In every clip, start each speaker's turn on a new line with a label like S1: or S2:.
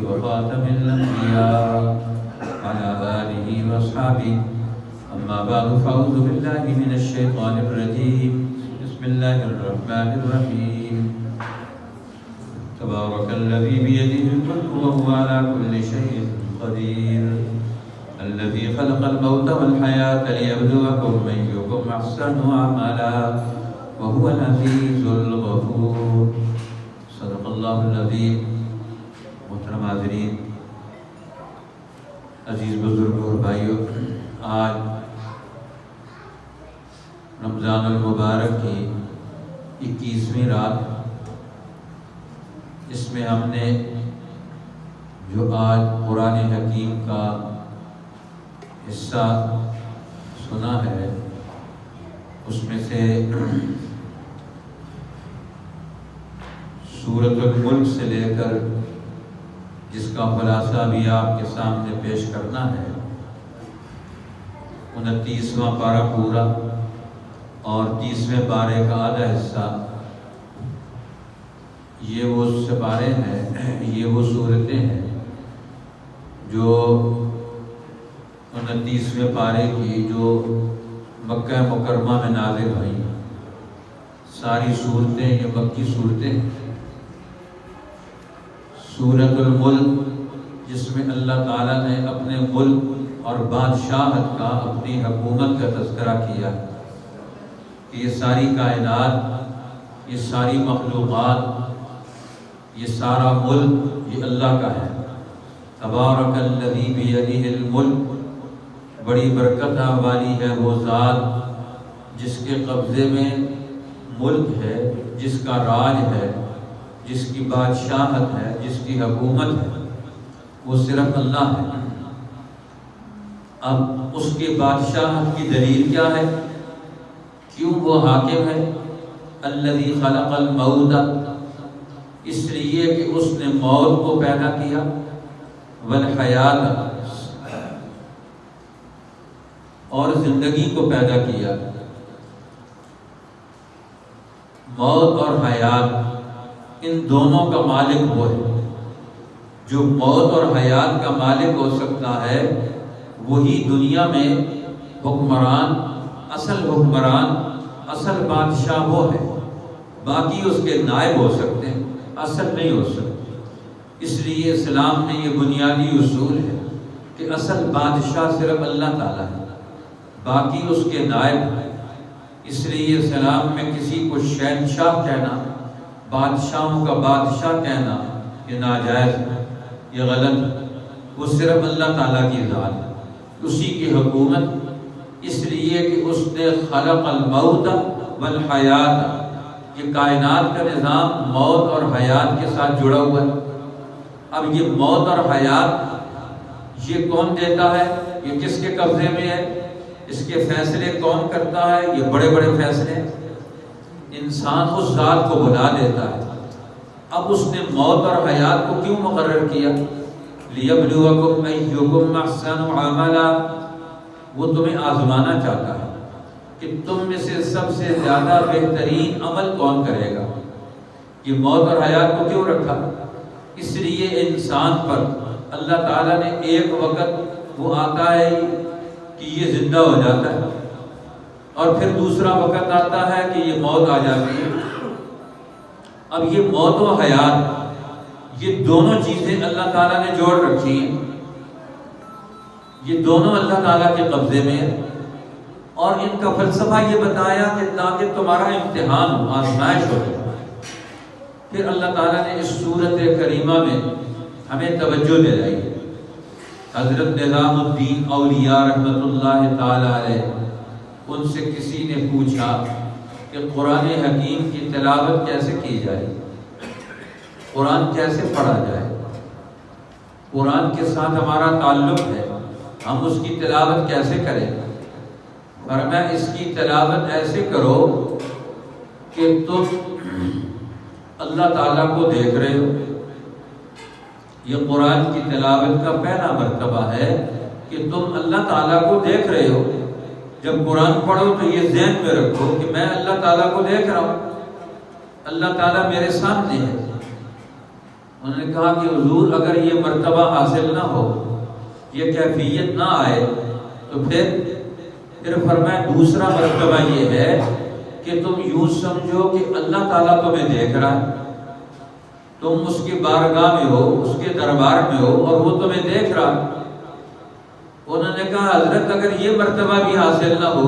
S1: وخاتم الأنبياء وعلى آله وأصحابه. أما بعد فأعوذ بالله من الشيطان الرجيم. بسم الله الرحمن الرحيم. تبارك الذي بيده الملك وهو على كل شيء قدير. الذي خلق الموت والحياة ليبلوكم أيكم أحسن عملا وهو العزيز الغفور. صدق اللہ العظیم. محترم حاضرین، عزیز بزرگ اور بھائیوں، آج رمضان المبارک کی 21ویں رات، اس میں ہم نے جو آج قرآن حکیم کا حصہ سنا ہے، اس میں سے سورۃ الملک سے لے کر جس کا خلاصہ بھی آپ کے سامنے پیش کرنا ہے، 29واں پارہ پورا اور 30ویں پارے کا آدھا حصہ، یہ وہ سپارے ہیں، یہ وہ صورتیں ہیں جو 29ویں پارے کی جو مکہ مکرمہ میں نازل ہوئیں. ساری صورتیں یہ مکی صورتیں ہیں. سورۃ الملک، جس میں اللہ تعالیٰ نے اپنے ملک اور بادشاہت کا، اپنی حکومت کا تذکرہ کیا کہ یہ ساری کائنات، یہ ساری مخلوقات، یہ سارا ملک یہ اللہ کا ہے. تبارک الذی بیدہ الملک، بڑی برکت والی ہے وہ ذات جس کے قبضے میں ملک ہے، جس کا راج ہے، جس کی بادشاہت ہے، جس کی حکومت ہے، وہ صرف اللہ ہے. اب اس کی بادشاہت کی دلیل کیا ہے؟ کیوں وہ حاکم ہے؟ الذی خلق الموت، اس لیے کہ اس نے موت کو پیدا کیا، والحیات، اور زندگی کو پیدا کیا. موت اور حیات، ان دونوں کا مالک وہ ہے. جو موت اور حیات کا مالک ہو سکتا ہے وہی دنیا میں حکمران، اصل بادشاہ وہ ہے. باقی اس کے نائب ہو سکتے ہیں، اصل نہیں ہو سکتے. اس لیے اسلام میں یہ بنیادی اصول ہے کہ اصل بادشاہ صرف اللہ تعالیٰ ہے، باقی اس کے نائب ہے. اس لیے اسلام میں کسی کو شہنشاہ کہنا، بادشاہوں کا بادشاہ کہنا، یہ ناجائز ہے، یہ غلط ہے. وہ صرف اللہ تعالیٰ کی ذات ہے، اسی کی حکومت. اس لیے کہ اس نے خلق الموت والحیات، یہ کائنات کا نظام موت اور حیات کے ساتھ جڑا ہوا ہے. اب یہ موت اور حیات یہ کون دیتا ہے؟ یہ کس کے قبضے میں ہے؟ اس کے فیصلے کون کرتا ہے؟ یہ بڑے بڑے فیصلے انسان اس ذات کو بلا دیتا ہے. اب اس نے موت اور حیات کو کیوں مقرر کیا؟ لیبلوکم ایکم احسن عملا، وہ تمہیں آزمانا چاہتا ہے کہ تم میں سے سب سے زیادہ بہترین عمل کون کرے گا. یہ موت اور حیات کو کیوں رکھا؟ اس لیے انسان پر اللہ تعالیٰ نے ایک وقت وہ آتا ہے کہ یہ زندہ ہو جاتا ہے، اور پھر دوسرا وقت آتا ہے کہ یہ موت آ جاتی ہے. اب یہ موت و حیات، یہ دونوں چیزیں اللہ تعالیٰ نے جوڑ رکھی ہیں. یہ دونوں اللہ تعالیٰ کے قبضے میں ہے، اور ان کا فلسفہ یہ بتایا کہ تاکہ تمہارا امتحان ہو، آزمائش ہو جائے. پھر اللہ تعالیٰ نے اس سورت کریمہ میں ہمیں توجہ دلائی. حضرت نظام الدین اولیاء رحمۃ اللہ تعالیٰ علیہ، ان سے کسی نے پوچھا کہ قرآن حکیم کی تلاوت کیسے کی جائے، قرآن کیسے پڑھا جائے، قرآن کے ساتھ ہمارا تعلق ہے، ہم اس کی تلاوت کیسے کریں؟ فرمایا اس کی تلاوت ایسے کرو کہ تم اللہ تعالیٰ کو دیکھ رہے ہو. یہ قرآن کی تلاوت کا پہلا مرتبہ ہے کہ تم اللہ تعالیٰ کو دیکھ رہے ہو. جب قرآن پڑھو تو یہ ذہن میں رکھو کہ میں اللہ تعالیٰ کو دیکھ رہا ہوں، اللہ تعالیٰ میرے سامنے ہے. انہوں نے کہا کہ حضور اگر یہ مرتبہ حاصل نہ ہو، یہ کیفیت نہ آئے، تو پھر فرمایا دوسرا مرتبہ یہ ہے کہ تم یوں سمجھو کہ اللہ تعالیٰ تمہیں دیکھ رہا ہے، تم اس کی بارگاہ میں ہو، اس کے دربار میں ہو اور وہ تمہیں دیکھ رہا ہے۔ انہوں نے کہا حضرت اگر یہ مرتبہ بھی حاصل نہ ہو،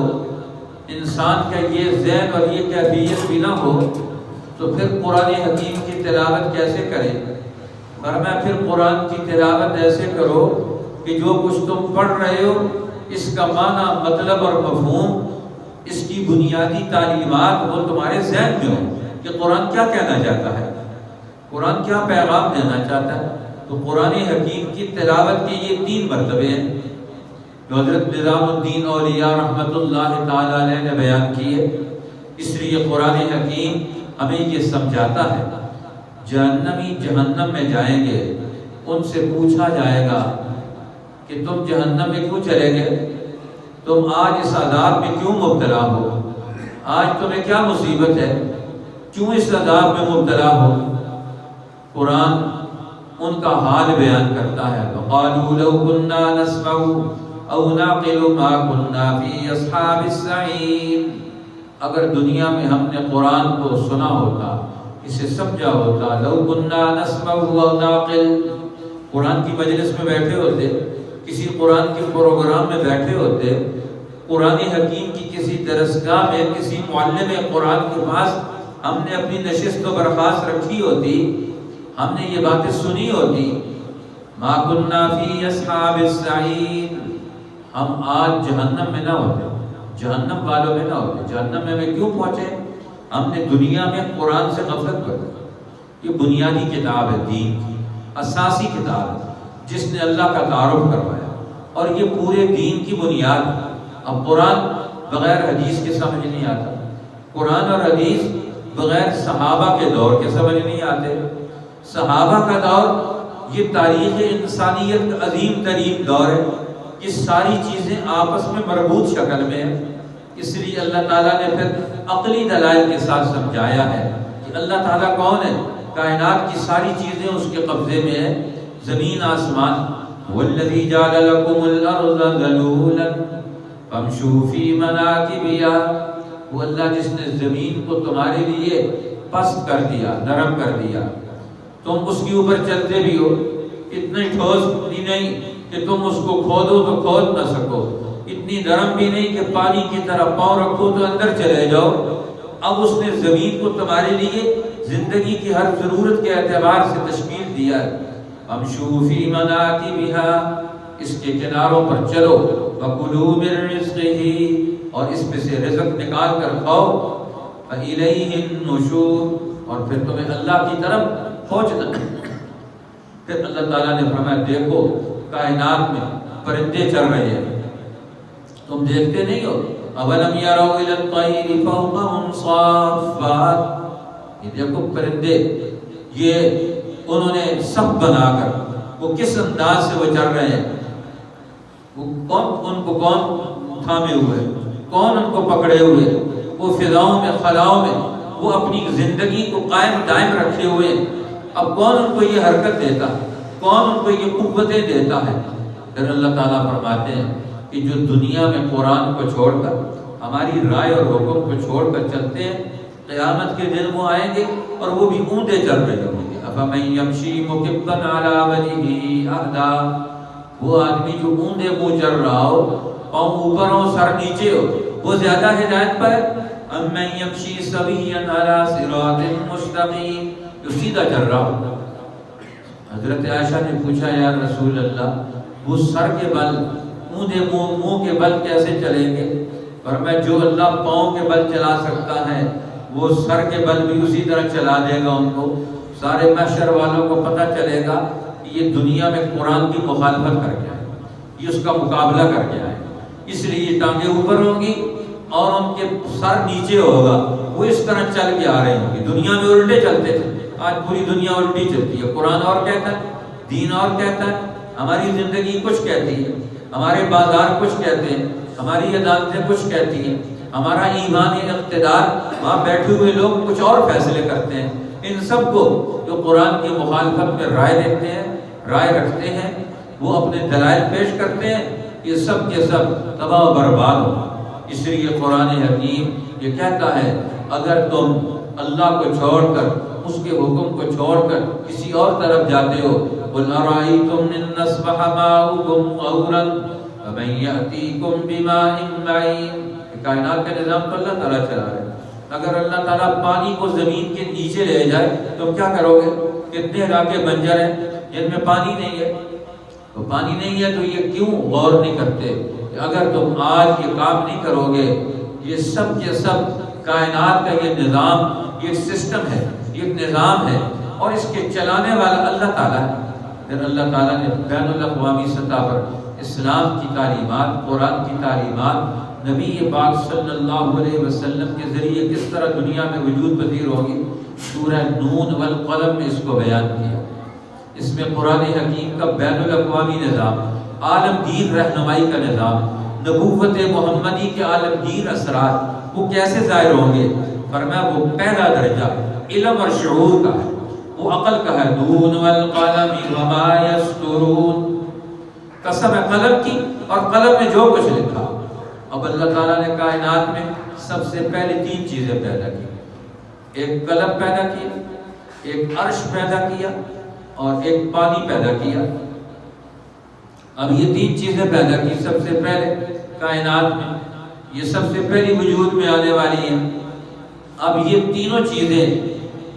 S1: انسان کا یہ ذہن اور یہ کیفیت بھی نہ ہو، تو پھر قرآن حکیم کی تلاوت کیسے کرے؟ فرمایا پھر قرآن کی تلاوت ایسے کرو کہ جو کچھ تم پڑھ رہے ہو اس کا معنی، مطلب اور مفہوم، اس کی بنیادی تعلیمات وہ تمہارے ذہن میں ہو کہ قرآن کیا کہنا چاہتا ہے، قرآن کیا پیغام دینا چاہتا ہے۔ تو قرآن حکیم کی تلاوت کے یہ 3 مرتبے ہیں جو حضرت نظام الدین اولیاء رحمۃ اللہ تعالی علیہ نے بیان کیے۔ اس لیے قرآن حکیم ہمیں یہ سمجھاتا ہے جہنمی جہنم میں جائیں گے، ان سے پوچھا جائے گا کہ تم جہنم میں کیوں چلے گئے، تم آج اس عذاب میں کیوں مبتلا ہو، آج تمہیں کیا مصیبت ہے، کیوں اس عذاب میں مبتلا ہو؟ قرآن ان کا حال بیان کرتا ہے، وَقَالُوا لَوْ كُنَّا نَسْمَعُ أَوْ نَعْقِلُ مَا كُنَّا فِي أَصْحَابِ السَّعِيرِ۔ اگر دنیا میں ہم نے قرآن کو سنا ہوتا، اسے سمجھا ہوتا، لَوْ كُنَّا نَسْمَعُ أَوْ نَعْقِلُ، قرآن کی مجلس میں بیٹھے ہوتے، کسی قرآن کے پروگرام میں بیٹھے ہوتے، قرآن حکیم کی کسی درسگاہ میں کسی معلم قرآن کے پاس ہم نے اپنی نشست و برخاست رکھی ہوتی، ہم نے یہ باتیں سنی ہوتی، ما کننا فی اصحاب السعیر، ہم آج جہنم میں نہ ہوتے، جہنم والوں میں نہ ہوتے۔ جہنم میں ہمیں کیوں پہنچے؟ ہم نے دنیا میں قرآن سے غفلت کر دی۔ یہ بنیادی کتاب ہے، دین کی اساسی کتاب ہے جس نے اللہ کا تعارف کروایا، اور یہ پورے دین کی بنیاد ہے۔ اب قرآن بغیر حدیث کے سمجھ نہیں آتا، قرآن اور حدیث بغیر صحابہ کے دور کے سمجھ نہیں آتے۔ صحابہ کا دور یہ تاریخ انسانیت کا عظیم ترین دور ہے، یہ ساری چیزیں آپس میں مربوط شکل میں ہیں۔ اس لیے اللہ تعالیٰ نے پھر عقلی دلائل کے ساتھ سمجھایا ہے کہ اللہ تعالیٰ کون ہے، کائنات کی ساری چیزیں اس کے قبضے میں ہیں، زمین آسمان۔ وَالَّذِي جَعَلَ لَكُمُ الْأَرْضَ ذَلُولًا فَامْشُوا فِي مَنَاكِبِهَا، وہ اللہ جس نے زمین کو تمہارے لیے پست کر دیا، نرم کر دیا، تم اس کے اوپر چلتے بھی ہو، اتنی ٹھوس بھی نہیں کہ تم اس کو کھودو تو کھود نہ سکو، اتنی نرم بھی نہیں کہ پانی کی طرح پاؤں رکھو تو اندر چلے جاؤ۔ اب اس نے زمین کو تمہارے لیے زندگی کی ہر ضرورت کے اعتبار سے تشکیل دیا ہے۔ فَامْشُوا فِي مَنَاكِبِهَا، اس کے کناروں پر چلو، وَكُلُوا مِن رِزْقِهِ، اور اس میں سے رزق نکال کر کھاؤ، فَإِلَيْهِ النُّشُورُ، اور پھر تمہیں اللہ کی طرف پہنچنا۔ پھر اللہ تعالیٰ نے فرمایا دیکھو کائنات میں پرندے چل رہے ہیں، تم دیکھتے نہیں ہو؟ اَوَلَمْ يَرَوْا إِلَى الطَّيْرِ فَوْقَهُمْ صَافَّاتٍ، یہ دیکھو پرندے، یہ انہوں نے صف بنا کر وہ کس انداز سے وہ چل رہے ہیں، وہ ان کو کون تھامے ہوئے، کون ان کو پکڑے ہوئے، وہ فضاؤں میں خلاؤں میں وہ اپنی زندگی کو قائم دائم رکھے ہوئے۔ اب کون ان کو یہ حرکت دیتا ہے، کون ان کو یہ قوتیں دیتا ہے؟ پھر اللہ تعالیٰ فرماتے ہیں کہ جو دنیا میں قرآن کو چھوڑ کر، ہماری رائے اور حکم کو چھوڑ کر چلتے ہیں، قیامت کے دن وہ آئیں گے اور وہ بھی اونٹے چل رہے ہوں گے۔ أَفَمَن يَمْشِي مُكِبًّا عَلَى وَجْهِهِ أَهْدَىٰ، وہ آدمی جو اونٹے منہ چل رہا ہو، پاؤں اوپر ہو سر نیچے ہو، وہ زیادہ ہدایت پر ہے؟ أَمَّن يَمْشِي سَوِيًّا عَلَى صِرَاطٍ مُّسْتَقِيمٍ، جو سیدھا چل رہا ہو۔ حضرت عائشہ نے پوچھا یا رسول اللہ، وہ سر کے بل، منہ کے بل کیسے چلیں گے؟ فرمایا جو اللہ پاؤں کے بل چلا سکتا ہے وہ سر کے بل بھی اسی طرح چلا دے گا ان کو۔ سارے محشر والوں کو پتہ چلے گا کہ یہ دنیا میں قرآن کی مخالفت کر کے آئے، یہ اس کا مقابلہ کر کے آئے، اس لیے یہ ٹانگیں اوپر ہوں گی اور ان کے سر نیچے ہوگا، وہ اس طرح چل کے آ رہے ہوں گے۔ دنیا میں الٹے چلتے تھے، آج پوری دنیا الٹی چلتی ہے۔ قرآن اور کہتا ہے، دین اور کہتا ہے، ہماری زندگی کچھ کہتی ہے، ہمارے بازار کچھ کہتے ہیں، ہماری عدالتیں کچھ کہتی ہیں، ہمارا ایمانی اقتدار، وہاں بیٹھے ہوئے لوگ کچھ اور فیصلے کرتے ہیں۔ ان سب کو جو قرآن کی مخالفت میں رائے رکھتے ہیں، وہ اپنے دلائل پیش کرتے ہیں، یہ سب کے سب تباہ و برباد ہو۔ اس لیے قرآن حکیم یہ کہتا ہے اگر تم اللہ کو چھوڑ کر، اس کے حکم کو چھوڑ کر کسی اور طرف جاتے ہو، قُلْ أَرَأَيْتُمْ إِنْ أَصْبَحَ مَاؤُكُمْ غَوْرًا فَمَن يَأْتِيكُم بِمَاءٍ مَّعِينٍ۔ کائنات کا نظام تو اللہ تعالیٰ چلا رہا ہے۔ اگر اللہ تعالیٰ پانی کو زمین کے نیچے لے جائے تو کیا کرو گے؟ کتنے علاقے بنجر ہیں جن میں پانی نہیں ہے، تو پانی نہیں ہے تو یہ کیوں غور نہیں کرتے کہ اگر تم آج یہ کام نہیں کرو گے، یہ سب کے سب کائنات کا یہ نظام، یہ سسٹم ہے، یہ نظام ہے، اور اس کے چلانے والا اللہ تعالیٰ ہے۔ پھر اللہ تعالیٰ نے بین الاقوامی سطح پر اسلام کی تعلیمات، قرآن کی تعلیمات نبی پاک صلی اللہ علیہ وسلم کے ذریعے کس طرح دنیا میں وجود پذیر ہوگی، سورہ نون والقلم میں اس کو بیان کیا۔ اس میں قرآن حکیم کا بین الاقوامی نظام، عالمگیر رہنمائی کا نظام، نبوت محمدی کے عالمگیر اثرات وہ کیسے ظاہر ہوں گے؟ فرمایا وہ پہلا درجہ علم اور شعور کا ہے، وہ عقل کا ہے۔ نون والقلم وما یسطرون، قسم ہے قلم کی اور قلم نے جو کچھ لکھا۔ اب اللہ تعالیٰ نے کائنات میں سب سے پہلے 3 چیزیں پیدا کی، ایک قلم پیدا کیا، ایک عرش پیدا کیا، اور ایک پانی پیدا کیا۔ اب یہ 3 چیزیں پیدا کی سب سے پہلے کائنات میں، یہ سب سے پہلی وجود میں آنے والی ہیں۔ اب یہ تینوں چیزیں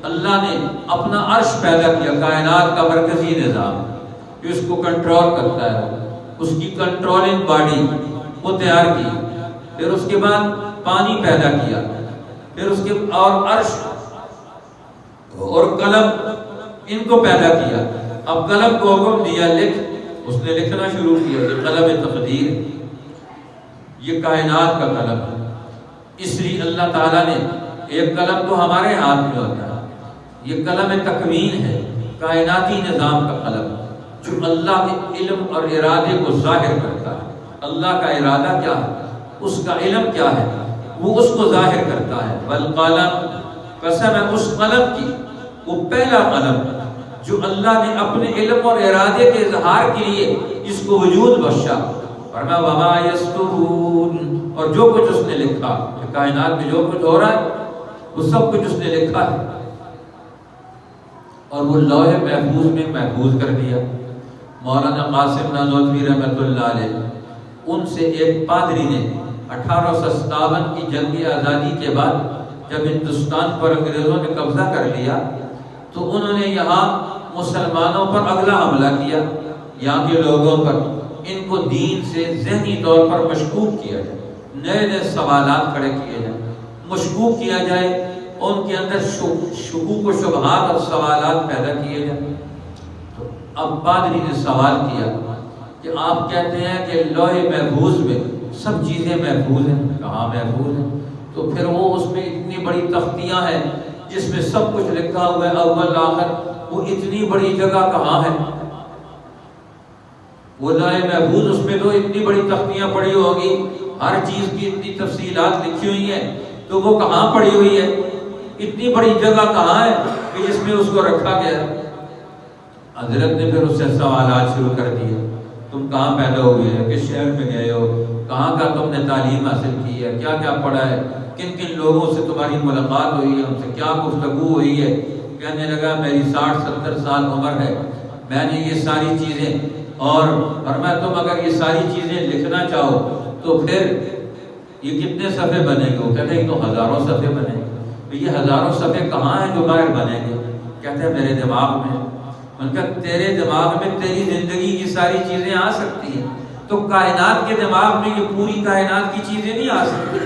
S1: اللہ نے اپنا عرش پیدا کیا، کائنات کا مرکزی نظام جو اس کو کنٹرول کرتا ہے، اس کی کنٹرولنگ باڈی وہ تیار کی۔ پھر اس کے بعد پانی پیدا کیا، پھر اس کے اور عرش اور قلم ان کو پیدا کیا۔ اب قلم کو حکم دیا لکھ، اس نے لکھنا شروع کیا، یہ قلم تقدیر، یہ کائنات کا قلم ہے۔ اس لیے اللہ تعالیٰ نے ایک قلم تو ہمارے ہاتھ میں ہوتا ہے، یہ قلم تکوین ہے، کائناتی نظام کا قلم جو اللہ کے علم اور ارادے کو ظاہر کرتا ہے۔ اللہ کا ارادہ کیا ہے، اس کا علم کیا ہے، وہ اس کو ظاہر کرتا ہے۔ والقلم، قسم ہے اس قلم کی، وہ پہلا قلم جو اللہ نے اپنے علم اور ارادے کے اظہار کے لیے اس کو وجود بخشا۔ فرمایا وما یسطرون، اور جو کچھ اس نے لکھا، کائنات میں جو کچھ ہو رہا ہے وہ سب کچھ اس نے لکھا ہے، اور وہ لوح محفوظ میں محفوظ کر دیا۔ مولانا قاسم نانوتوی رحمۃ اللہ علیہ، ان سے ایک پادری نے 1857 کی جنگی آزادی کے بعد جب ہندوستان پر انگریزوں نے قبضہ کر لیا تو انہوں نے یہاں مسلمانوں پر اگلا حملہ کیا، یہاں کے لوگوں پر، ان کو دین سے ذہنی طور پر مشکوک کیا جائے، نئے نئے سوالات کھڑے کیے جائیں، مشکوک کیا جائے، ان کے اندر شکوک و شبہات اور سوالات پیدا کیے جائیں۔ تو اب پادری نے سوال کیا کہ آپ کہتے ہیں کہ لوح محفوظ میں سب چیزیں محفوظ ہیں، کہاں محفوظ ہیں؟ تو پھر وہ اس میں اتنی بڑی تختیاں ہیں جس میں سب کچھ لکھا ہوا ہے اول آخر، وہ اتنی بڑی جگہ کہاں ہے؟ وہ لوح محفوظ، اس میں تو اتنی بڑی تختیاں پڑی ہوگی، ہر چیز کی اتنی تفصیلات لکھی ہوئی ہیں، تو وہ کہاں پڑی ہوئی ہے؟ اتنی بڑی جگہ کہاں ہے کہ جس میں اس کو رکھا گیا؟ حضرت نے پھر اس سے سوالات شروع کر دیے، تم کہاں پیدا ہوئے ہیں، کس شہر میں گئے ہو، کہاں کا تم نے تعلیم حاصل کی ہے، کیا کیا پڑھا ہے، کن کن لوگوں سے تمہاری ملاقات ہوئی ہے، ان سے کیا گفتگو ہوئی ہے؟ کہنے لگا میری 60-70 سال عمر ہے، میں نے یہ ساری چیزیں، اور فرمایا تم اگر یہ ساری چیزیں لکھنا چاہو تو پھر یہ کتنے صفحے بنے گے؟ وہ کہتے ہیں تو ہزاروں صفحے بنے گے۔ یہ ہزاروں صفحے کہاں ہیں جو باہر بنے گے؟ کہتے ہیں میرے دماغ میں۔ ان کا تیرے دماغ میں تیری زندگی کی ساری چیزیں آ سکتی ہیں، تو کائنات کے دماغ میں یہ پوری کائنات کی چیزیں نہیں آ سکتی۔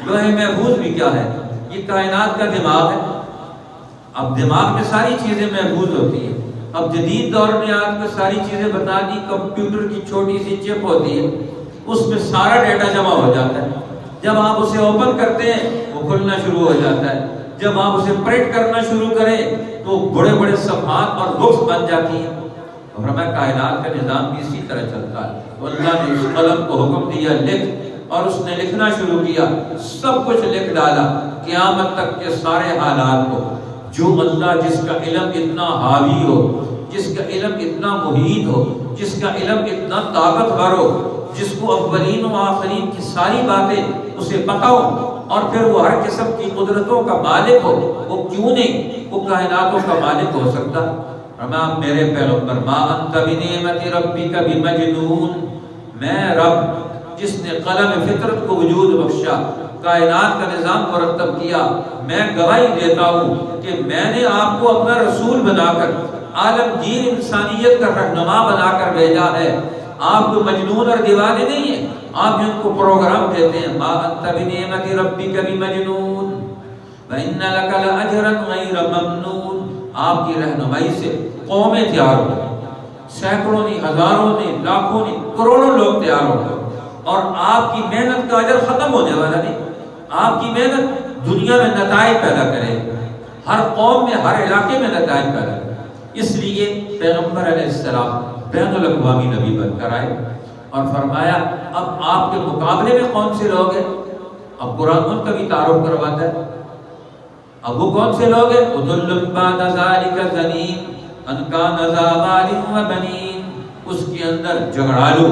S1: لوح محفوظ بھی کیا ہے؟ یہ کائنات کا دماغ ہے۔ اب دماغ میں ساری چیزیں محفوظ ہوتی ہیں۔ اب جدید دور میں آپ کو ساری چیزیں بتا دی، کمپیوٹر کی چھوٹی سی چپ ہوتی ہے، اس میں سارا ڈیٹا جمع ہو جاتا ہے۔ جب آپ اسے اوپن کرتے ہیں وہ کھلنا شروع ہو جاتا ہے، جب آپ اسے پرنٹ کرنا شروع کریں تو بڑے بڑے صفحات اور بکس بن جاتی ہیں۔ اور ہمیں کائنات کا نظام بھی اسی طرح چلتا ہے۔ تو اللہ نے اس قلم کو حکم دیا لکھ، اور اس نے لکھنا شروع کیا، سب کچھ لکھ ڈالا، قیامت تک کے سارے حالات کو، جو اللہ جس کا علم اتنا حاوی ہو، جس کا علم اتنا محیط ہو، جس کا علم اتنا طاقتور ہو، جس کو اولین و آخرین کی ساری باتیں اسے پتہ ہو، اور پھر وہ ہر قسم کی قدرتوں کا مالک ہو، وہ کیوں نہیں وہ کائناتوں کا مالک ہو سکتا؟ فرمایا میرے پیغمبر ما انت بنعمت ربک بمجنون، میں رب جس نے قلم فطرت کو وجود بخشا، کائنات کا نظام مرتب کیا، میں گواہی دیتا ہوں کہ میں نے آپ کو اپنا رسول بنا کر عالمگیر انسانیت کا رہنما بنا کر بھیجا ہے۔ آپ کو مجنون اور دیوانے نہیں ہیں، آپ ان کو پروگرام دیتے ہیں۔ ما انت بنعمت ربک بمجنون وان لک لاجرا غیر ممنون، آپ کی رہنمائی سے قومیں تیار ہو گئی، سینکڑوں نہیں، ہزاروں نہیں، لاکھوں نہیں، کروڑوں لوگ تیار ہو گئے، اور آپ کی محنت کا اجر ختم ہونے والا نہیں۔ آپ کی محنت دنیا میں نتائج پیدا کرے، ہر قوم میں، ہر علاقے میں نتائج پیدا کرے۔ اس لیے پیغمبر علیہ السلام بین الاقوامی نبی بن کر آئے اور فرمایا اب آپ کے مقابلے میں کون سے لوگ ہیں؟ اب قرآن ان کا بھی تعارف کرواتا ہے۔ اب وہ کون سے لوگ ہیں؟ عُتُلٌّ بَعْدَ ذَلِكَ زَنِيمٌ أَن كَانَ ذَا مَالٍ وَبَنِينَ، اس کے اندر جھگڑالو،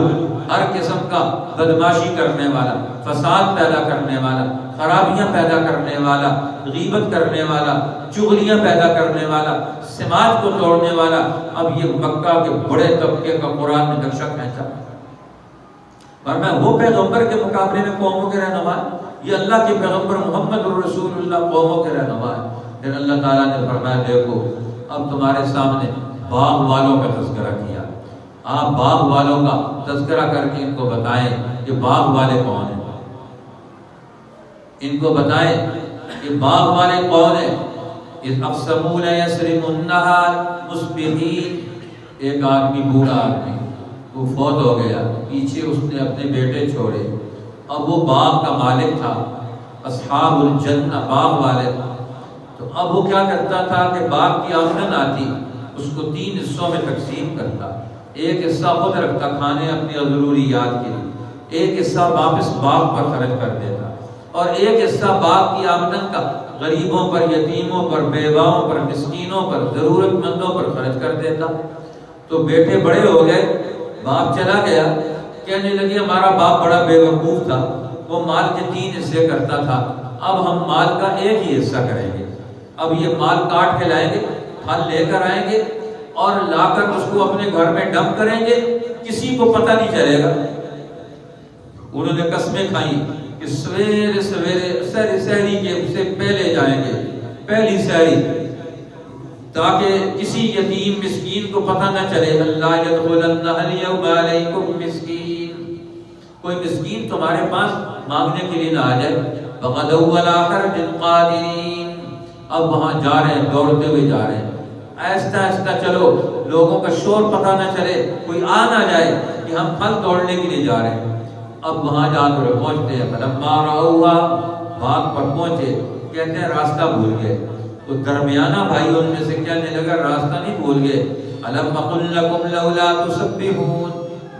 S1: ہر قسم کا بدماشی کرنے والا، فساد پیدا کرنے والا، خرابیاں پیدا کرنے والا، غیبت کرنے والا، چغلیاں پیدا کرنے والا، سماج کو توڑنے والا۔ اب یہ مکہ کے بڑے طبقے کا قرآن نے نقشہ کھینچا، ورنہ وہ پیغمبر کے مقابلے میں قوموں کے رہنما، یہ اللہ کے پیغمبر محمد رسول اللہ قوموں کے رہنما ہے۔ پھر اللہ تعالیٰ نے فرمایا دیکھو اب تمہارے سامنے باغ والوں کا تذکرہ کیا، آپ باغ والوں کا تذکرہ کر کے ان کو بتائیں کہ باغ والے کون ہیں، ان کو بتائیں کہ باغ والے کون ہیں۔ اذ اقسموا لیصرمنها مصبحین، ایک آدمی، بوڑھا آدمی، وہ فوت ہو گیا، پیچھے اس نے اپنے بیٹے چھوڑے، اب وہ باغ کا مالک تھا، اصحاب الجنہ باغ والے تھا، تو اب وہ کیا کرتا تھا کہ باغ کی آمدن آتی اس کو 3 حصوں میں تقسیم کرتا، ایک حصہ خود رکھتا کھانے اپنی ضروریات کے لیے، ایک حصہ واپس باغ پر خرچ کر دیتا، اور ایک حصہ باغ کی آمدن کا غریبوں پر، یتیموں پر، بیواؤں پر، مسکینوں پر، ضرورت مندوں پر خرچ کر دیتا۔ تو بیٹے بڑے ہو گئے، باپ چلا گیا، کہنے لگے ہمارا باپ بڑا بے وقوف تھا، وہ مال کے 3 حصے کرتا تھا، اب ہم مال کا ایک ہی حصہ کریں گے، اب یہ مال کاٹ کے لائیں گے، پھل لے کر آئیں گے اور لا کر اس کو اپنے گھر میں ڈمپ کریں گے، کسی کو پتہ نہیں چلے گا۔ انہوں نے قسمیں کھائیں کہ سویرے سویرے سحری کے سے پہلے جائیں گے، پہلی سحری، تاکہ کسی یتیم مسکین کو پتہ نہ چلے، اللہ یدخلن اليوم علیکم مسکین، کوئی مسکین تمہارے پاس مانگنے کے لیے نہ آ جائے۔ فغدوا علی حرد قادرین، اب وہاں جا رہے ہیں، دوڑتے ہوئے جا رہے ہیں، آہستہ آہستہ چلو، لوگوں کا شور پتہ نہ چلے، کوئی آ نہ جائے کہ ہم پھل توڑنے کے لیے جا رہے ہیں۔ اب وہاں جا کر پہنچتے ہیں، فلما رأوہا، باغ پر پہنچے، کہتے ہیں راستہ بھول گئے، تو درمیانہ بھائی ان میں سے کہنے لگا راستہ نہیں بھول گئے، الم اقل لکم لولا تسبحون،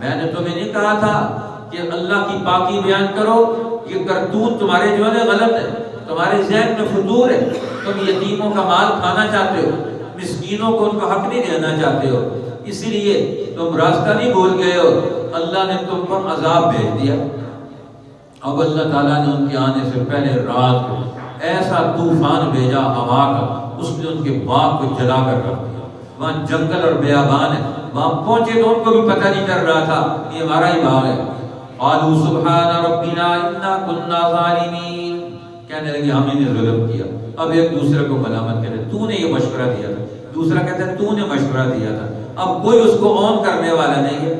S1: میں نے تمہیں نہیں کہا تھا کہ اللہ کی پاکی بیان کرو، یہ کرتوت تمہارے جو ہے غلط ہے، تمہارے ذہن میں فطور ہے، تم یتیموں کا مال کھانا چاہتے ہو، مسکینوں کو ان کا حق نہیں دینا چاہتے ہو، اسی لیے تم راستہ نہیں بھول گئے ہو، اللہ نے تم پر عذاب بھیج دیا۔ اب اللہ تعالیٰ نے ان کے آنے سے پہلے رات کو ایسا طوفان بھیجا ہوا کا، اس نے ان کے باغ کو جلا کر رکھ دیا، وہاں جنگل اور بیابان ہے، وہاں پہنچے تو ان کو بھی پتہ نہیں چل رہا تھا یہ ہمارا ہی باغ ہے۔ قالوا سبحان ربنا انا كنا ظالمین، کہنے لگے ہم نے ظلم کیا۔ اب ایک دوسرے کو ملامت کرے، تو نے یہ مشورہ دیا تھا، دوسرا کہتا ہے تو نے مشورہ دیا تھا، اب کوئی اس کو آن کرنے والا نہیں ہے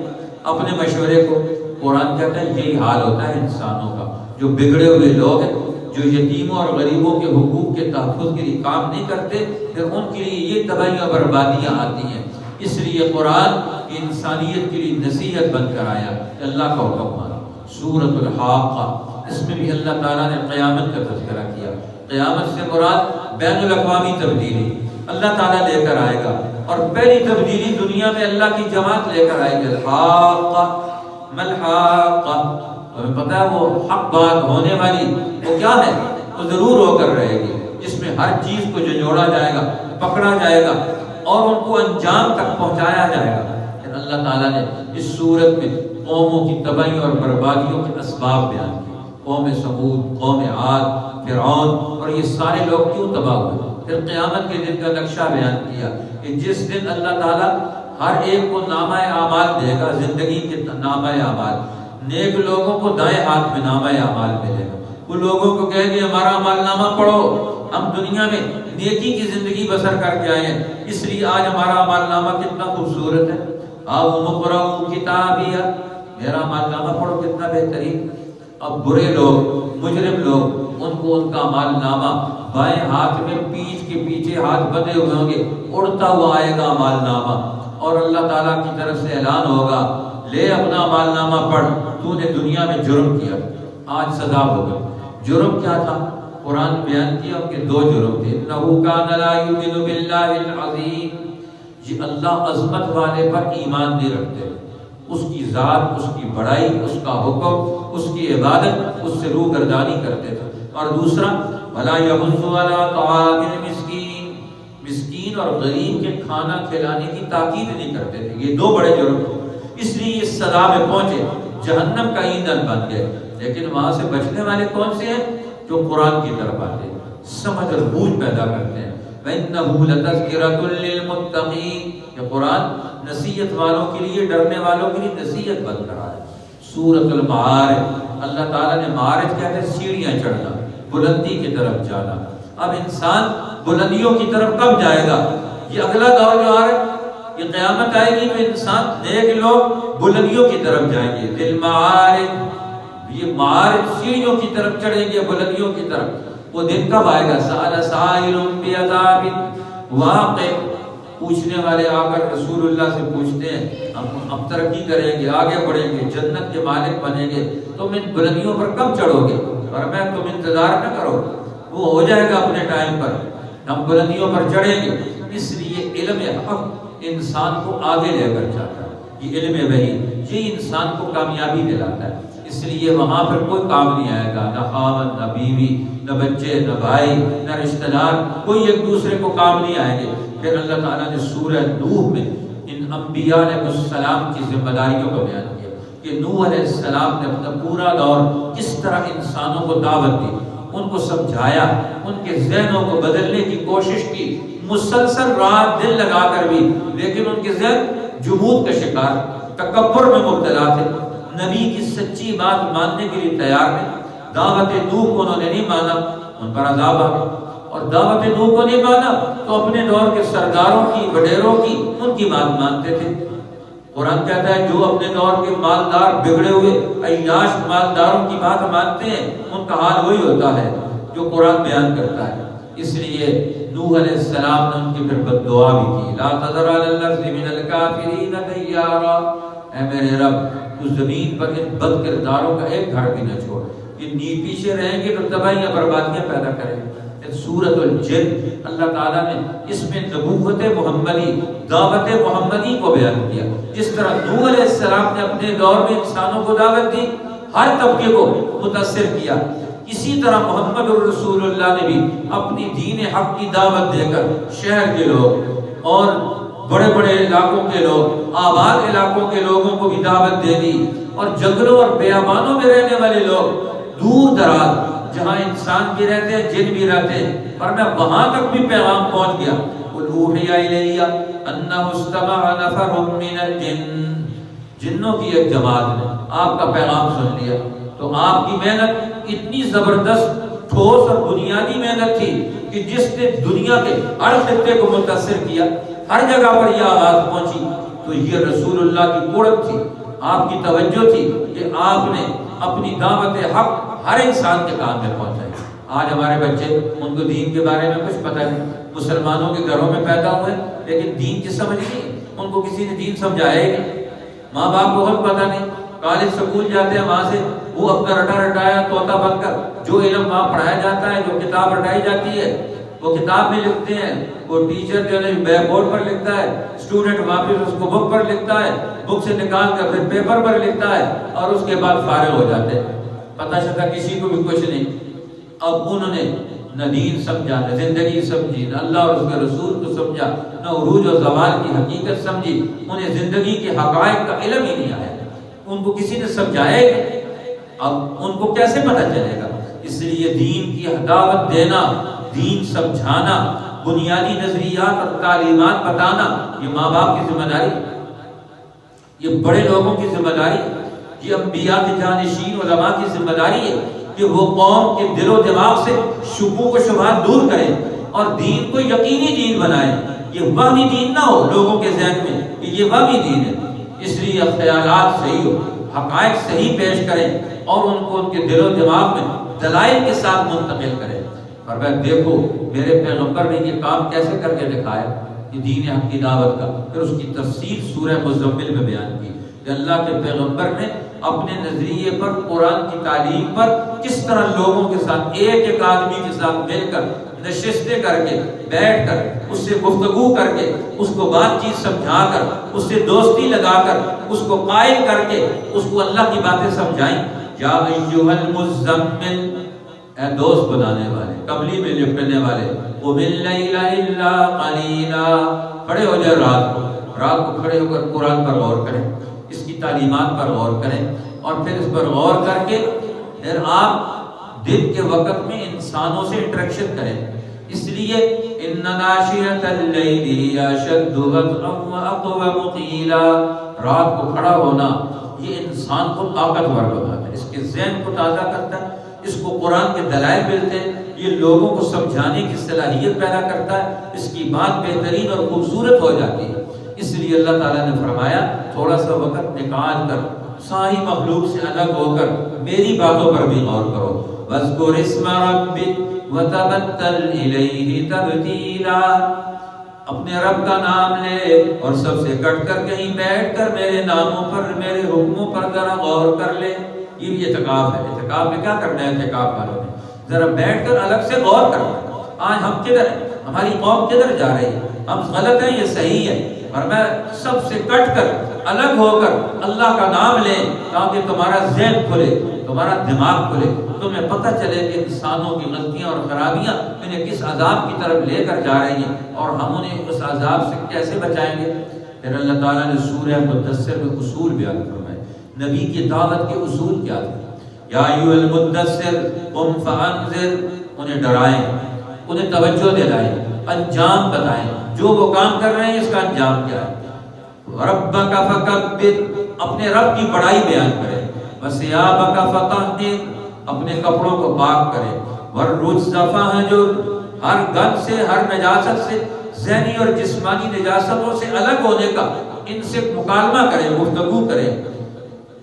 S1: اپنے مشورے کو۔ قرآن کہتا ہے یہی حال ہوتا ہے انسانوں کا، جو بگڑے ہوئے لوگ ہیں، جو یتیموں اور غریبوں کے حقوق کے تحفظ کے لیے کام نہیں کرتے، پھر ان کے لیے یہ تباہیاں بربادیاں آتی ہیں۔ اس لیے قرآن انسانیت کے لیے نصیحت بن کر آیا کہ اللہ کا حکم مانو۔ سورۃ الحاقہ، اس میں بھی اللہ تعالیٰ نے قیامت کا تذکرہ کیا۔ قیامت سے مراد بین الاقوامی تبدیلی اللہ تعالیٰ لے کر آئے گا، اور پہلی تبدیلی دنیا میں اللہ کی جماعت لے کر آئے گی۔ الحاقہ ملحاقہ، تمہیں پتہ ہے وہ حق بات ہونے والی وہ کیا ہے، وہ ضرور ہو کر رہے گی۔ جس میں ہر چیز کو جھنجھوڑا جائے گا، پکڑا جائے گا اور ان کو انجام تک پہنچایا جائے گا۔ لیکن اللہ تعالیٰ نے اس صورت میں قوموں کی تباہی اور بربادیوں کے اسباب بیان کیے۔ قوم سمود، قوم عاد، فرعون اور یہ سارے لوگ کیوں تباہ ہوئے۔ پھر قیامت کے دن کا نقشہ بیان کیا کہ جس دن اللہ تعالیٰ ہر ایک کو نامہ اعمال دے گا، زندگی کے نامہ اعمال، نیک لوگوں کو دائیں ہاتھ میں نامہ اعمال ملے گا۔ وہ لوگوں کو کہے گے ہمارا اعمال نامہ پڑھو، ہم دنیا میں نیکی کی زندگی بسر کر کے آئے ہیں، اس لیے آج ہمارا اعمال نامہ کتنا خوبصورت ہے۔ آؤ مقرؤ کتابیہ، میرا اعمال نامہ پڑھو، کتنا بہترین۔ اب برے لوگ، مجرم لوگ، ان کو ان کا اعمال نامہ بائیں ہاتھ میں پیٹھ کے پیچھے ہاتھ بندھے ہوئے ہوں گے، اڑتا ہوا آئے گا اعمال نامہ، اور اللہ تعالیٰ کی طرف سے اعلان ہوگا لے اپنا اعمال نامہ پڑھ، تو نے دنیا میں جرم کیا، آج سزا ہوگا۔ جرم کیا تھا؟ قرآن بیان کیا ان کے دو جرم تھے۔ انہ کان لا یؤمن باللہ العظیم، یہ اللہ عظمت والے پر ایمان نہیں رکھتے، اس کی ذات، اس کی بڑائی، اس کا حکم، اس کی عبادت، اس سے روگردانی کرتے تھے۔ اور دوسرا ولا یحض علی طعام المسکین، مسکین اور غریب کے کھانا کھلانے کی تاکید نہیں کرتے تھے۔ یہ دو بڑے جرم تھے، اس لیے اس سزا میں پہنچے، جہنم کا ایندھن بن گئے۔ لیکن وہاں سے بچنے والے کون سے ہیں؟ جو قرآن کی طرف آتے ہیں، سمجھ اور بوجھ پیدا کرتے ہیں۔ وَإِنَّهُ لَتَذْكِرَةٌ لِّلْمُتَّقِينَ، یہ قرآن نصیحت والوں کے لیے، ڈرنے والوں کے لیے نصیحت بن رہا ہے۔ سورۃ المعارج، اللہ تعالیٰ نے معارج کہتے ہیں سیڑھیاں چڑھنا، بلندی کی طرف جانا۔ اب انسان بلندیوں کی طرف کب جائے گا؟ یہ اگلا دور جو آ رہا ہے، یہ قیامت آئے گی تو انسان، نیک لوگ بلندیوں کی طرف جائیں گے۔ للمعارج، یہ معارج سیڑھیوں کی طرف چڑھیں گے، بلندیوں کی طرف۔ وہ دن کب آئے گا؟ سأل سائل بعذاب واقع، پوچھنے والے آ کر رسول اللہ سے پوچھتے ہیں ہم ترقی کریں گے، آگے بڑھیں گے، جنت کے مالک بنیں گے، تم ان بلندیوں پر کب چڑھو گے؟ فرمایا تم انتظار نہ کرو، وہ ہو جائے گا اپنے ٹائم پر، ہم بلندیوں پر چڑھیں گے۔ اس لیے علم حق انسان کو آگے لے کر جاتا ہے، یہ علم وحی، یہ انسان کو کامیابی دلاتا ہے۔ اس لیے وہاں پر کوئی کام نہیں آئے گا، نہ خاوند، نہ بیوی، نہ بچے، نہ بھائی، نہ رشتہ دار، کوئی ایک دوسرے کو کام نہیں آئیں گے۔ پھر اللہ تعالیٰ نے سورہ نوح میں ان انبیاء علیہ السلام کی ذمہ داریوں کو بیان کیا کہ نوح علیہ السلام نے اپنا پورا دور کس طرح انسانوں کو دعوت دی، ان کو سمجھایا، ان کے ذہنوں کو بدلنے کی کوشش کی، مسلسل رات دن لگا کر بھی، لیکن ان کے ذہن جمود کا شکار، تکبر میں مبتلا تھے، نبی کی سچی بات ماننے کے لیے تیار نہیں۔ دعوت نوح کو انہوں نے نہیں مانا، ان پر عذاب آ گیا، اور دعوت نوح کو نہیں مانا تو اپنے دور کے سرداروں کی، وڈیروں کی، ان کی بات مانتے تھے۔ قرآن کہتا ہے جو اپنے دور کے مالدار، بگڑے ہوئے عیاش مالداروں کی بات مانتے ہیں، ان کا حال وہی ہوتا ہے جو قرآن بیان کرتا ہے۔ اس لیے نوح علیہ السلام نے ان کی پھر بد دعا بھی کی، لا تذر علی الارض من الکافرین دیارا، اے میرے رب تو زمین پر ان بد کرداروں کا ایک گھر بھی نہ چھوڑ، یہ پیچھے رہیں گے تو تباہیاں بربادیاں پیدا کریں گے۔ سورۃ الجن، اللہ تعالیٰ نے اس میں نبوت محمدی، دعوت محمدی کو بیان کیا۔ جس طرح نوح علیہ السلام نے اپنے دور میں انسانوں کو دعوت دی، ہر طبقے کو متاثر کیا، اسی طرح محمد الرسول اللہ نے بھی اپنی دین حق کی دعوت دے کر شہر کے لوگ اور بڑے بڑے علاقوں کے لوگ، آباد علاقوں کے لوگوں کو بھی دعوت دے دی، اور جنگلوں اور بیابانوں میں رہنے والے لوگ، دور دراز جہاں انسان بھی رہتے ہیں، جن بھی رہتے ہیں، اور میں وہاں تک بھی پیغام پہنچ گیا۔ قُلْ أُوحِيَ إِلَيَّ أَنَّهُ اسْتَمَعَ نَفَرٌ مِّنَ الْجِنِّ، جنوں کی ایک جماعت نے آپ کا پیغام سن لیا، تو آپ کی محنت اتنی زبردست، ٹھوس اور بنیادی محنت تھی کہ جس نے دنیا کے ہر خطے کو متاثر کیا، ہر جگہ پر یہ آواز پہنچی، تو یہ رسول اللہ کی قوت تھی، آپ کی توجہ تھی کہ آپ نے اپنی دعوت حق ہر انسان کے کام میں پہنچائی۔ آج ہمارے بچے، ان کو دین کے بارے میں کچھ پتہ نہیں، مسلمانوں کے گھروں میں پیدا ہوئے لیکن دین کی سمجھ نہیں، ان کو کسی نے دین سمجھایا ہی نہیں، ماں باپ کو خود پتہ نہیں، کالج سکول جاتے ہیں، وہاں سے وہ اپنا رٹا رٹایا طوطا بن کر جو علم وہاں پڑھایا جاتا ہے، جو کتاب رٹائی جاتی ہے وہ کتاب میں لکھتے ہیں، وہ ٹیچر جو ہے بیک بورڈ پر لکھتا ہے، اسٹوڈنٹ واپس اس کو بک پر لکھتا ہے، بک سے نکال کر پھر پیپر پر لکھتا ہے، اور اس کے بعد فارغ ہو جاتے ہیں، پتہ شتہ کسی کو بھی کچھ نہیں۔ اب انہوں نے نہ دین سمجھا، نہ زندگی سمجھی، نہ اللہ اور اس کے رسول کو سمجھا، نہ عروج و زوال کی حقیقت سمجھی، انہیں زندگی کے حقائق کا علم ہی نہیں آیا، ان کو کسی نے سمجھایا ہی نہیں، اب ان کو کیسے پتہ چلے گا؟ اس لیے دین کی دعوت دینا، دین سمجھانا، بنیادی نظریات اور تعلیمات بتانا، یہ ماں باپ کی ذمہ داری، یہ بڑے لوگوں کی ذمہ داری، یہ انبیاء کے جانشین علماء کی ذمہ داری ہے کہ وہ قوم کے دل و دماغ سے شکوک و شبہات دور کریں اور دین کو یقینی دین بنائیں۔ یہ وہمی دین نہ ہو لوگوں کے ذہن میں کہ یہ وہمی دین ہے، اس لیے خیالات صحیح ہو، حقائق صحیح پیش کریں اور ان کو ان کے دل و دماغ میں دلائل کے ساتھ منتقل کریں۔ اور میں دیکھو میرے پیغمبر نے یہ کام کیسے کر کے دکھایا کہ دین حق کی دعوت کا، پھر اس کی تفصیل سورہ مزمل میں بیان کی کہ اللہ کے پیغمبر نے اپنے نظریے پر، قرآن کی تعلیم پر کس طرح لوگوں کے ساتھ، ایک ایک آدمی کے ساتھ مل کر نشستیں کر کے، بیٹھ کر اس سے گفتگو کر کے، اس کو بات چیت سمجھا کر، اس سے دوستی لگا کر، اس کو قائل کر کے اس کو اللہ کی باتیں سمجھائیں۔ یا ایھا المزمل، اے دوست بنانے والے، کملی میں لپٹنے والے، قم اللیل الا قلیلا، کھڑے ہو جائے رات کو کھڑے ہو کر قرآن پر غور کریں، اس کی تعلیمات پر غور کریں، اور پھر اس پر غور کر کے پھر آپ دن کے وقت میں انسانوں سے انٹریکشن کریں۔ اس لیے ان ناشئۃ اللیل ہی اشد وطئا واقوم قیلا، رات کو کھڑا ہونا یہ انسان کو طاقتور بناتا ہے، اس کے ذہن کو تازہ کرتا ہے، اس کو قرآن کے دلائل ملتے ہیں، یہ لوگوں کو سمجھانے کی صلاحیت پیدا کرتا ہے، اس کی بات بہترین اور خوبصورت ہو جاتی ہے۔ اس لیے اللہ تعالیٰ نے فرمایا تھوڑا سا وقت نکال کر ساری مخلوق سے الگ ہو کر میری باتوں پر بھی غور کرو۔ وَاذْكُرِ اسْمَ رَبِّكَ وَتَبَتَّلْ إِلَيْهِ تَبْتِيلًا، اپنے رب کا نام لے اور سب سے کٹ کر کہیں بیٹھ کر میرے ناموں پر، میرے حکموں پر ذرا غور کر لے۔ یہ بھی اعتکاف ہے۔ اعتکاف میں کیا کرنا ہے؟ اعتکاف والوں نے ذرا بیٹھ کر الگ سے غور کرنا ہے، آج ہم کدھر ہیں، ہماری قوم کدھر جا رہی ہے، ہم غلط ہیں یہ صحیح ہے، اور میں سب سے کٹ کر الگ ہو کر اللہ کا نام لیں تاکہ تمہارا ذہن کھلے، تمہارا دماغ کھلے، تمہیں پتہ چلے کہ انسانوں کی غلطیاں اور خرابیاں انہیں کس عذاب کی طرف لے کر جا رہی ہیں اور ہم انہیں اس عذاب سے کیسے بچائیں گے۔ پھر اللہ تعالیٰ نے سورہ مدثر میں اصول بیان فرمائے، نبی کی دعوت کے اصول کیا تھے۔ یا ایھا المدثر قم فانذر، انہیں ڈرائیں، انہیں توجہ دلائیں، انجام بتائیں، جو وہ کام کر رہے ہیں اس کا انجام کیا ہے۔ ربک فکبر، اپنے رب کی بڑائی بیان کریں، وثیابک فطہر، اپنے کپڑوں کو پاک کریں، والرجز فاہجر، ہر گند سے، ہر نجاست سے، ذہنی اور جسمانی نجاستوں سے الگ ہونے کا ان سے مکالمہ کریں، گفتگو کریں۔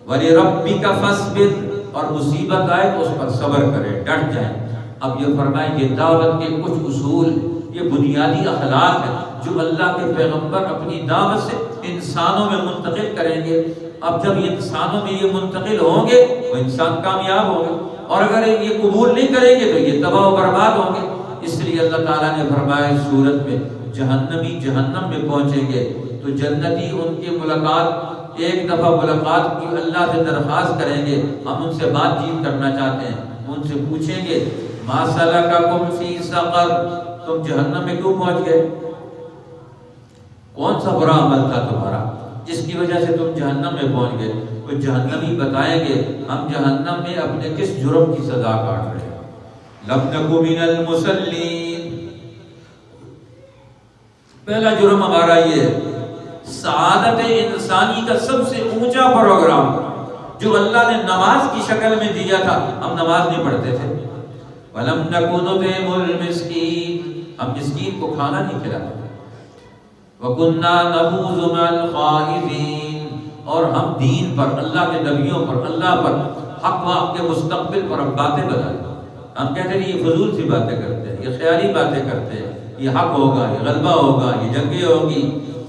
S1: وَلِرَبِّكَ فَاصْبِرْ، اور مصیبت آئے تو اس پر صبر کریں، ڈٹ جائیں۔ اب یہ فرمائیں یہ دعوت کے کچھ اصول، یہ بنیادی اخلاق ہیں جو اللہ کے پیغمبر اپنی دعوت سے انسانوں میں منتقل کریں گے۔ اب جب یہ انسانوں میں یہ منتقل ہوں گے تو انسان کامیاب ہوں گے، اور اگر یہ قبول نہیں کریں گے تو یہ تباہ و برباد ہوں گے۔ اس لیے اللہ تعالیٰ نے فرمایا اس صورت میں جہنمی جہنم میں پہنچیں گے تو جنتی ان کی ملاقات، ایک دفعہ ملاقات کی اللہ سے درخواست کریں گے، ہم ان سے بات چیت کرنا چاہتے ہیں، ان سے پوچھیں گے ما سلککم فی سقر، تم جہنم میں کیوں پہنچ گئے؟ کون سا برا عمل تھا تمہارا جس کی وجہ سے تم جہنم میں پہنچ گئے؟ تو جہنمی بتائیں گے ہم جہنم میں اپنے کس جرم کی سزا کاٹ رہے ہیں۔ لم نک من المصلین، پہلا جرم ہمارا یہ ہے۔ سعادت انسانی کا سب سے اونچا پروگرام جو اللہ نے نماز کی شکل میں دیا تھا، ہم نماز نہیں پڑھتے تھے۔ وَلَمْ نَكُ نُطْعِمُ الْمِسْكِينَ، ہم مسکین کو کھانا نہیں کھلاتے۔ وَكُنَّا نَخُوضُ مَعَ الْخَائِضِينَ، اور ہم دین پر، اللہ کے نبیوں پر، اللہ پر، حق وقت کے مستقبل پر ہم باتیں بتاتے، ہم کہتے ہیں یہ فضول سی باتیں کرتے ہیں، یہ خیالی باتیں کرتے ہیں، یہ حق ہوگا، یہ غلبہ ہوگا، یہ جنگیں ہوگی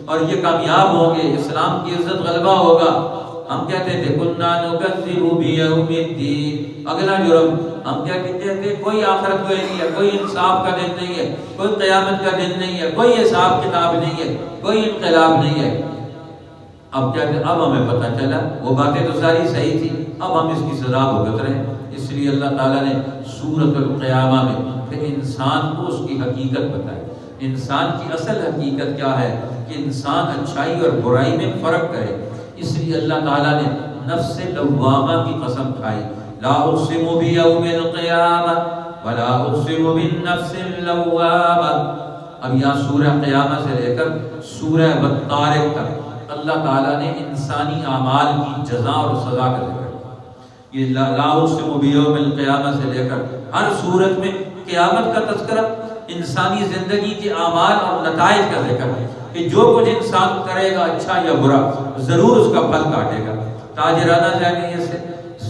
S1: اور یہ کامیاب ہوں گے، اسلام کی عزت غلبہ ہوگا۔ ہم کہتے تھے کُنَّا نُكَذِّبُ بِيَوْمِ الدِّينِ، اگلا جرم ہم کہتے تھے کوئی آخرت کوئی نہیں ہے، کوئی انصاف کا دن نہیں ہے، کوئی قیامت کا دن نہیں ہے، کوئی حساب کتاب نہیں ہے، کوئی انقلاب نہیں ہے۔ اب کہتے اب ہمیں پتہ چلا وہ باتیں تو ساری صحیح تھی، اب ہم اس کی سزا بھگت رہے ہیں۔ اس لیے اللہ تعالیٰ نے سورۃ القیامہ میں پھر انسان کو اس کی حقیقت بتائی۔ انسان کی اصل حقیقت کیا ہے کہ انسان اچھائی اور برائی میں فرق کرے۔ اس لیے اللہ تعالیٰ نے نفس لوامہ کی قسم کھائی، لا اقسم بیوم القیامہ ولا اقسم بالنفس اللوامہ۔ اب یہاں سورہ قیامہ سے لے کر سورہ والطارق تک اللہ تعالیٰ نے انسانی اعمال کی جزا اور سزا کا ذکر کیا۔ یہ لا اقسم بیوم القیامہ سے لے کر ہر صورت میں قیامت کا تذکرہ، انسانی زندگی کے اعمال اور نتائج کا ذکر ہے کہ جو کچھ انسان کرے گا اچھا یا برا ضرور اس کا پھل کاٹے گا۔ تاجرانہ ذہنیت سے،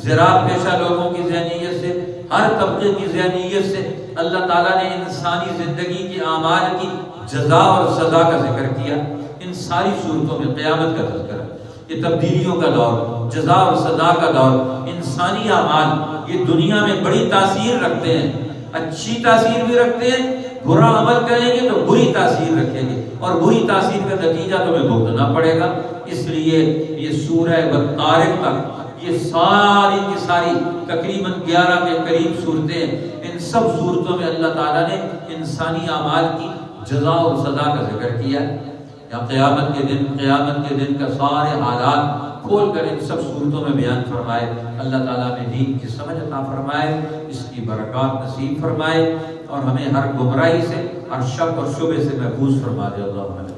S1: زراعت پیشہ لوگوں کی ذہنیت سے، ہر طبقے کی ذہنیت سے اللہ تعالیٰ نے انسانی زندگی کے اعمال کی جزا اور سزا کا ذکر کیا۔ ان ساری صورتوں میں قیامت کا تذکرہ، یہ تبدیلیوں کا دور، جزا اور سزا کا دور۔ انسانی اعمال یہ دنیا میں بڑی تاثیر رکھتے ہیں، اچھی تاثیر بھی رکھتے ہیں، برا عمل کریں گے تو بری تاثیر رکھیں گے اور بری تاثیر کا نتیجہ تمہیں بھگتنا پڑے گا۔ اس لیے یہ سورہ والطارق تک یہ ساری کی ساری تقریباً 11 کے قریب صورتیں، ان سب صورتوں میں اللہ تعالیٰ نے انسانی اعمال کی جزا اور سزا کا ذکر کیا۔ یا قیامت کے دن کا سارے حالات کھول کر ان سب صورتوں میں بیان فرمائے۔ اللہ تعالیٰ میں دین کی سمجھ عطا فرمائے، اس کی برکات نصیب فرمائے اور ہمیں ہر گمراہی سے، ہر شک اور شبہ سے محفوظ فرما دے۔ اللہ